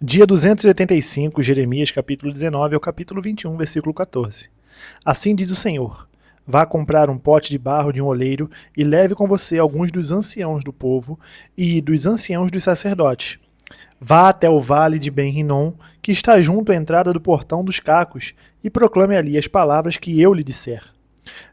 Dia 285, Jeremias, capítulo 19 ao capítulo 21, versículo 14. Assim diz o Senhor: vá comprar um pote de barro de um oleiro e leve com você alguns dos anciãos do povo e dos anciãos dos sacerdotes. Vá até o vale de Ben-Rinom, que está junto à entrada do portão dos cacos, e proclame ali as palavras que eu lhe disser.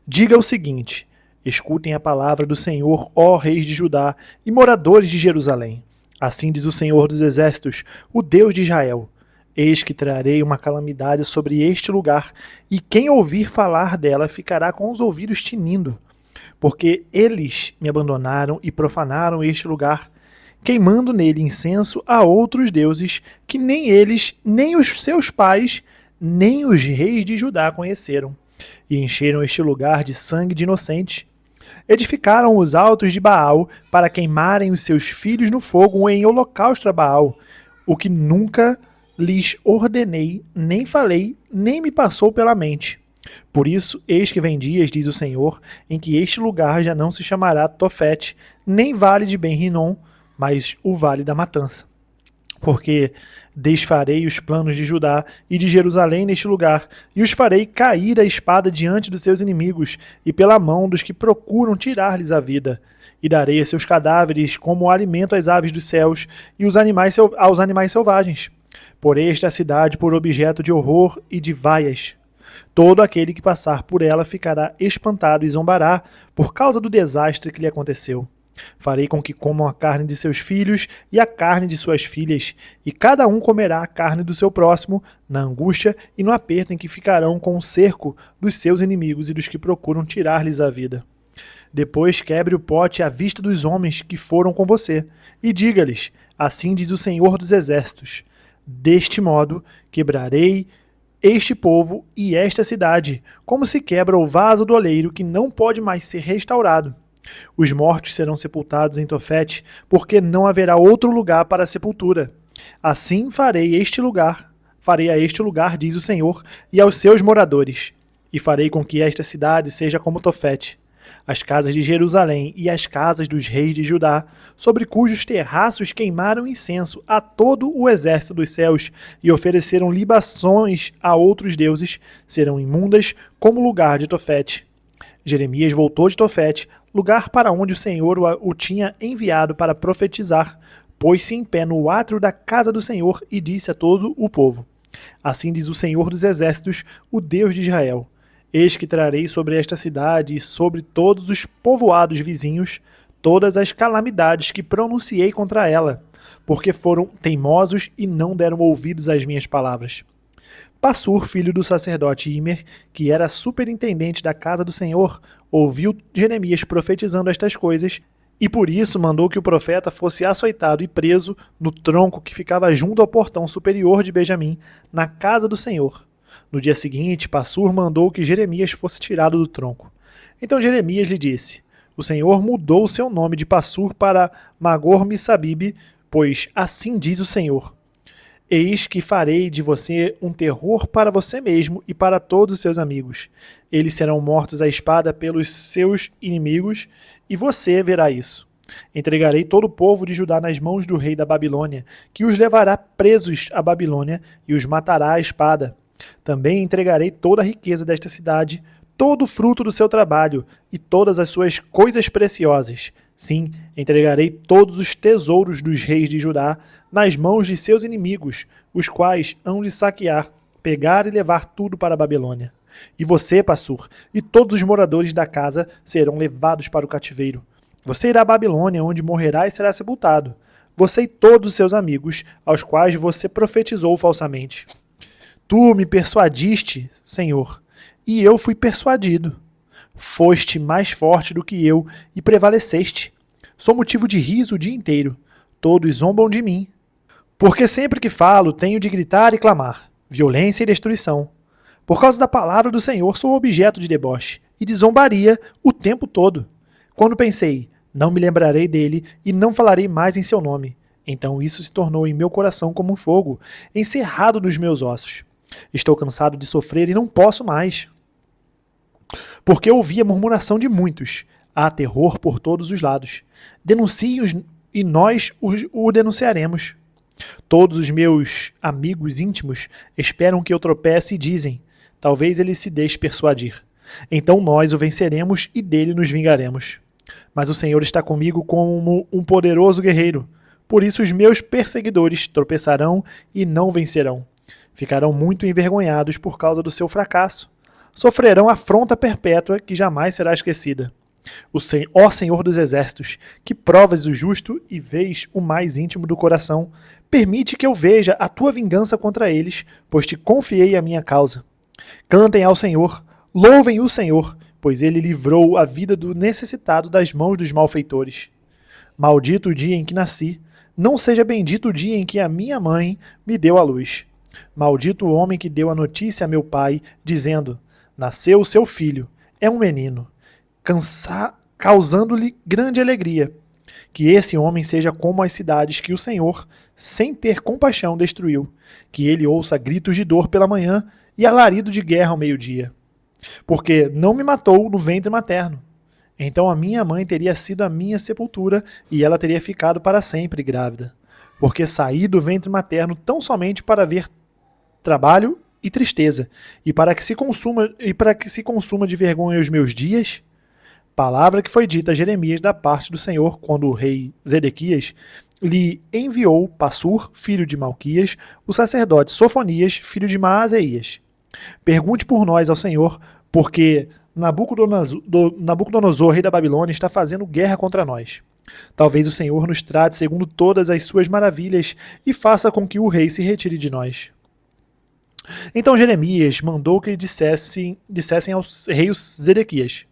Diga o seguinte: escutem a palavra do Senhor, ó reis de Judá e moradores de Jerusalém. Assim diz o Senhor dos Exércitos, o Deus de Israel: eis que trarei uma calamidade sobre este lugar, e quem ouvir falar dela ficará com os ouvidos tinindo, porque eles me abandonaram e profanaram este lugar, queimando nele incenso a outros deuses que nem eles, nem os seus pais, nem os reis de Judá conheceram, e encheram este lugar de sangue de inocentes. Edificaram os altos de Baal para queimarem os seus filhos no fogo em holocausto a Baal, o que nunca lhes ordenei, nem falei, nem me passou pela mente. Por isso, eis que vem dias, diz o Senhor, em que este lugar já não se chamará Tofete, nem vale de Ben-Rinom, mas o vale da matança. Porque desfarei os planos de Judá e de Jerusalém neste lugar, e os farei cair a espada diante dos seus inimigos, e pela mão dos que procuram tirar-lhes a vida. E darei a seus cadáveres como alimento às aves dos céus e aos animais selvagens. Porei esta cidade por objeto de horror e de vaias. Todo aquele que passar por ela ficará espantado e zombará por causa do desastre que lhe aconteceu. Farei com que comam a carne de seus filhos e a carne de suas filhas, e cada um comerá a carne do seu próximo, na angústia e no aperto em que ficarão com o cerco dos seus inimigos e dos que procuram tirar-lhes a vida. Depois quebre o pote à vista dos homens que foram com você, e diga-lhes: assim diz o Senhor dos Exércitos: deste modo quebrarei este povo e esta cidade, como se quebra o vaso do oleiro que não pode mais ser restaurado. Os mortos serão sepultados em Tofete, porque não haverá outro lugar para a sepultura. Assim farei a este lugar, diz o Senhor, e aos seus moradores, e farei com que esta cidade seja como Tofete. As casas de Jerusalém e as casas dos reis de Judá, sobre cujos terraços queimaram incenso a todo o exército dos céus e ofereceram libações a outros deuses, serão imundas como o lugar de Tofete. Jeremias voltou de Tofete, lugar para onde o Senhor o tinha enviado para profetizar, pôs-se em pé no átrio da casa do Senhor e disse a todo o povo: assim diz o Senhor dos Exércitos, o Deus de Israel: eis que trarei sobre esta cidade e sobre todos os povoados vizinhos todas as calamidades que pronunciei contra ela, porque foram teimosos e não deram ouvidos às minhas palavras. Passur, filho do sacerdote Imer, que era superintendente da casa do Senhor, ouviu Jeremias profetizando estas coisas, e por isso mandou que o profeta fosse açoitado e preso no tronco que ficava junto ao portão superior de Benjamim, na casa do Senhor. No dia seguinte, Passur mandou que Jeremias fosse tirado do tronco. Então Jeremias lhe disse: o Senhor mudou o seu nome de Passur para Magor-Missabib, pois assim diz o Senhor: eis que farei de você um terror para você mesmo e para todos os seus amigos. Eles serão mortos à espada pelos seus inimigos, e você verá isso. Entregarei todo o povo de Judá nas mãos do rei da Babilônia, que os levará presos à Babilônia e os matará à espada. Também entregarei toda a riqueza desta cidade, todo o fruto do seu trabalho e todas as suas coisas preciosas. Sim, entregarei todos os tesouros dos reis de Judá nas mãos de seus inimigos, os quais hão de saquear, pegar e levar tudo para a Babilônia. E você, Passur, e todos os moradores da casa serão levados para o cativeiro. Você irá à Babilônia, onde morrerá e será sepultado. Você e todos os seus amigos, aos quais você profetizou falsamente. Tu me persuadiste, Senhor, e eu fui persuadido. Foste mais forte do que eu e prevaleceste. Sou motivo de riso o dia inteiro. Todos zombam de mim. Porque sempre que falo, tenho de gritar e clamar, violência e destruição. Por causa da palavra do Senhor, sou objeto de deboche e de zombaria o tempo todo. Quando pensei, não me lembrarei dele e não falarei mais em seu nome, então isso se tornou em meu coração como um fogo, encerrado nos meus ossos. Estou cansado de sofrer e não posso mais. Porque ouvi a murmuração de muitos. Há terror por todos os lados. Denuncie-os e nós o denunciaremos. Todos os meus amigos íntimos esperam que eu tropece e dizem: talvez ele se deixe persuadir. Então nós o venceremos e dele nos vingaremos. Mas o Senhor está comigo como um poderoso guerreiro. Por isso os meus perseguidores tropeçarão e não vencerão. Ficarão muito envergonhados por causa do seu fracasso. Sofrerão afronta perpétua que jamais será esquecida. Ó Senhor dos exércitos, que provas o justo e vês o mais íntimo do coração, permite que eu veja a tua vingança contra eles, pois te confiei a minha causa. Cantem ao Senhor, louvem o Senhor, pois ele livrou a vida do necessitado das mãos dos malfeitores. Maldito o dia em que nasci, não seja bendito o dia em que a minha mãe me deu à luz. Maldito o homem que deu a notícia a meu pai, dizendo: nasceu o seu filho, é um menino, causando-lhe grande alegria. Que esse homem seja como as cidades que o Senhor, sem ter compaixão, destruiu. Que ele ouça gritos de dor pela manhã e alarido de guerra ao meio-dia. Porque não me matou no ventre materno. Então a minha mãe teria sido a minha sepultura e ela teria ficado para sempre grávida. Porque saí do ventre materno tão somente para ver trabalho e tristeza, e para que se consuma de vergonha os meus dias. Palavra que foi dita a Jeremias da parte do Senhor quando o rei Zedequias lhe enviou Passur, filho de Malquias, o sacerdote Sofonias, filho de Maazéias. Pergunte por nós ao Senhor, porque Nabucodonosor, rei da Babilônia, está fazendo guerra contra nós. Talvez o Senhor nos trate segundo todas as suas maravilhas e faça com que o rei se retire de nós. Então Jeremias mandou que dissessem ao rei Zedequias: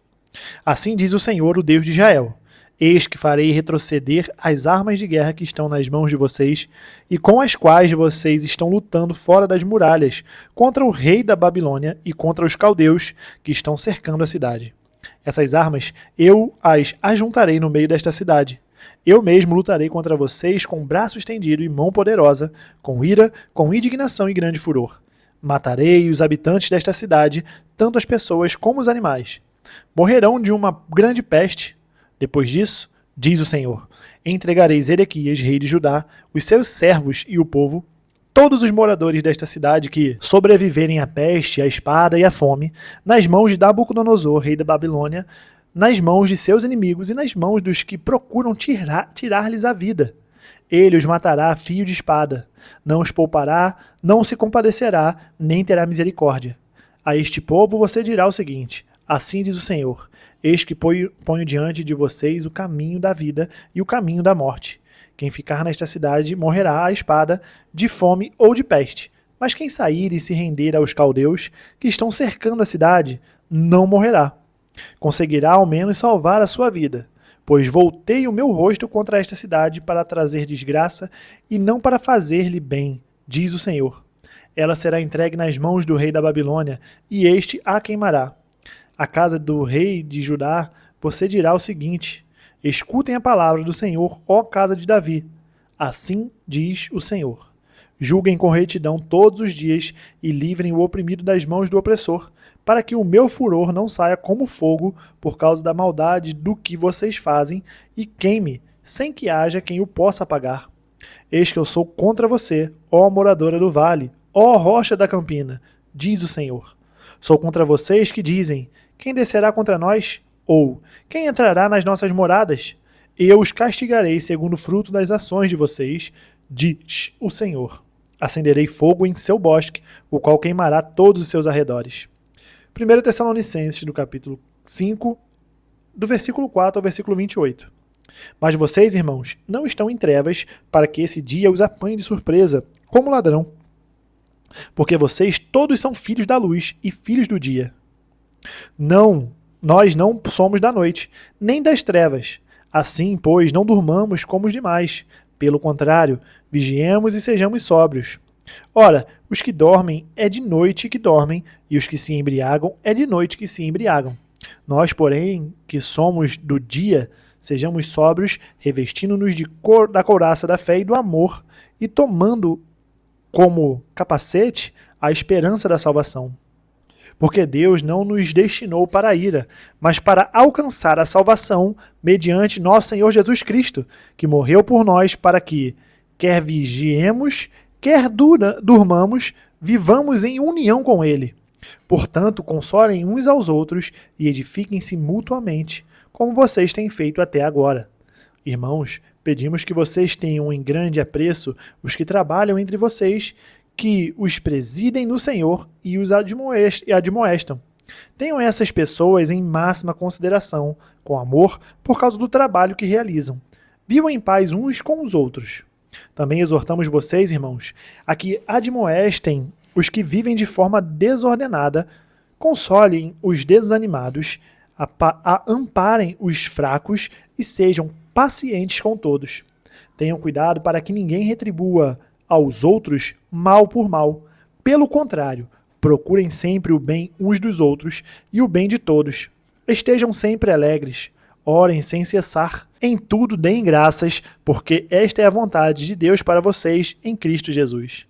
assim diz o Senhor, o Deus de Israel: eis que farei retroceder as armas de guerra que estão nas mãos de vocês e com as quais vocês estão lutando fora das muralhas contra o rei da Babilônia e contra os caldeus que estão cercando a cidade. Essas armas eu as ajuntarei no meio desta cidade. Eu mesmo lutarei contra vocês com braço estendido e mão poderosa, com ira, com indignação e grande furor. Matarei os habitantes desta cidade, tanto as pessoas como os animais. Morrerão de uma grande peste. Depois disso, diz o Senhor, entregarei Zedequias, rei de Judá, os seus servos e o povo, todos os moradores desta cidade que sobreviverem à peste, à espada e à fome, nas mãos de Nabucodonosor, rei da Babilônia, nas mãos de seus inimigos e nas mãos dos que procuram tirar-lhes a vida. Ele os matará a fio de espada, não os poupará, não se compadecerá, nem terá misericórdia. A este povo você dirá o seguinte: assim diz o Senhor, eis que ponho diante de vocês o caminho da vida e o caminho da morte. Quem ficar nesta cidade morrerá à espada, de fome ou de peste. Mas quem sair e se render aos caldeus, que estão cercando a cidade, não morrerá. Conseguirá ao menos salvar a sua vida. Pois voltei o meu rosto contra esta cidade para trazer desgraça e não para fazer-lhe bem, diz o Senhor. Ela será entregue nas mãos do rei da Babilônia, e este a queimará. À casa do rei de Judá, você dirá o seguinte: escutem a palavra do Senhor, ó casa de Davi. Assim diz o Senhor: julguem com retidão todos os dias e livrem o oprimido das mãos do opressor, para que o meu furor não saia como fogo por causa da maldade do que vocês fazem e queime, sem que haja quem o possa apagar. Eis que eu sou contra você, ó moradora do vale, ó rocha da campina, diz o Senhor. Sou contra vocês que dizem: quem descerá contra nós? Ou quem entrará nas nossas moradas? Eu os castigarei segundo o fruto das ações de vocês, diz o Senhor. Acenderei fogo em seu bosque, o qual queimará todos os seus arredores. 1 Tessalonicenses, do capítulo 5, do versículo 4 ao versículo 28. Mas vocês, irmãos, não estão em trevas para que esse dia os apanhe de surpresa, como ladrão. Porque vocês todos são filhos da luz e filhos do dia. Nós não somos da noite, nem das trevas. Assim, pois, não durmamos como os demais. Pelo contrário, vigiemos e sejamos sóbrios. Ora, os que dormem é de noite que dormem, e os que se embriagam é de noite que se embriagam. Nós, porém, que somos do dia, sejamos sóbrios, revestindo-nos da couraça da fé e do amor, e tomando como capacete a esperança da salvação. Porque Deus não nos destinou para a ira, mas para alcançar a salvação mediante nosso Senhor Jesus Cristo, que morreu por nós para que, Quer vigiemos, quer durmamos, vivamos em união com ele. Portanto, consolem uns aos outros e edifiquem-se mutuamente, como vocês têm feito até agora. Irmãos, pedimos que vocês tenham em grande apreço os que trabalham entre vocês, que os presidem no Senhor e os admoestam. Tenham essas pessoas em máxima consideração, com amor, por causa do trabalho que realizam. Vivam em paz uns com os outros. Também exortamos vocês, irmãos, a que admoestem os que vivem de forma desordenada, consolem os desanimados, amparem os fracos e sejam pacientes com todos. Tenham cuidado para que ninguém retribua aos outros mal por mal. Pelo contrário, procurem sempre o bem uns dos outros e o bem de todos. Estejam sempre alegres. Orem sem cessar. Em tudo deem graças, porque esta é a vontade de Deus para vocês em Cristo Jesus.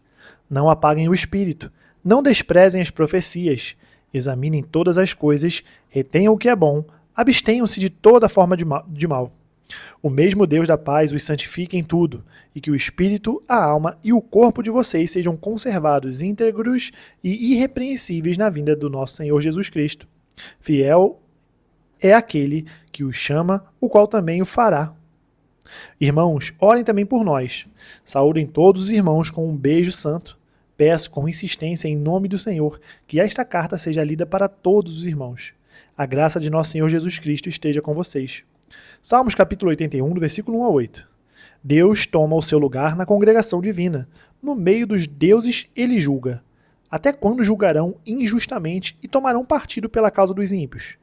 Não apaguem o espírito. Não desprezem as profecias. Examinem todas as coisas, retenham o que é bom, abstenham-se de toda forma de mal. O mesmo Deus da paz os santifique em tudo, e que o espírito, a alma e o corpo de vocês sejam conservados íntegros e irrepreensíveis na vinda do nosso Senhor Jesus Cristo. Fiel é aquele que os chama, o qual também o fará. Irmãos, orem também por nós. Saúdem todos os irmãos com um beijo santo. Peço com insistência em nome do Senhor que esta carta seja lida para todos os irmãos. A graça de nosso Senhor Jesus Cristo esteja com vocês. Salmos capítulo 81, do versículo 1 a 8. Deus toma o seu lugar na congregação divina. No meio dos deuses ele julga. Até quando julgarão injustamente e tomarão partido pela causa dos ímpios?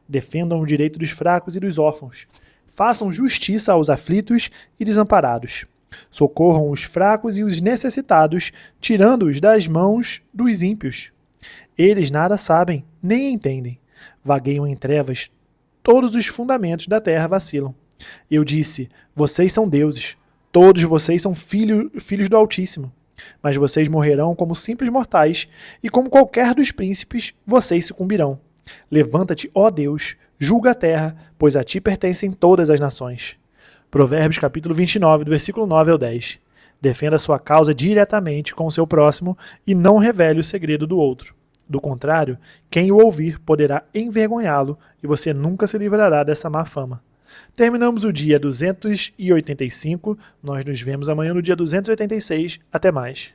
Defendam o direito dos fracos e dos órfãos. Façam justiça aos aflitos e desamparados. Socorram os fracos e os necessitados, tirando-os das mãos dos ímpios. Eles nada sabem, nem entendem. Vagueiam em trevas. Todos os fundamentos da terra vacilam. Eu disse, vocês são deuses. Todos vocês são filhos do Altíssimo. Mas vocês morrerão como simples mortais, e como qualquer dos príncipes, vocês sucumbirão. Levanta-te, ó Deus, julga a terra, pois a ti pertencem todas as nações. Provérbios capítulo 29, do versículo 9 ao 10. Defenda sua causa diretamente com o seu próximo e não revele o segredo do outro. Do contrário, quem o ouvir poderá envergonhá-lo e você nunca se livrará dessa má fama. Terminamos o dia 285, nós nos vemos amanhã no dia 286. Até mais.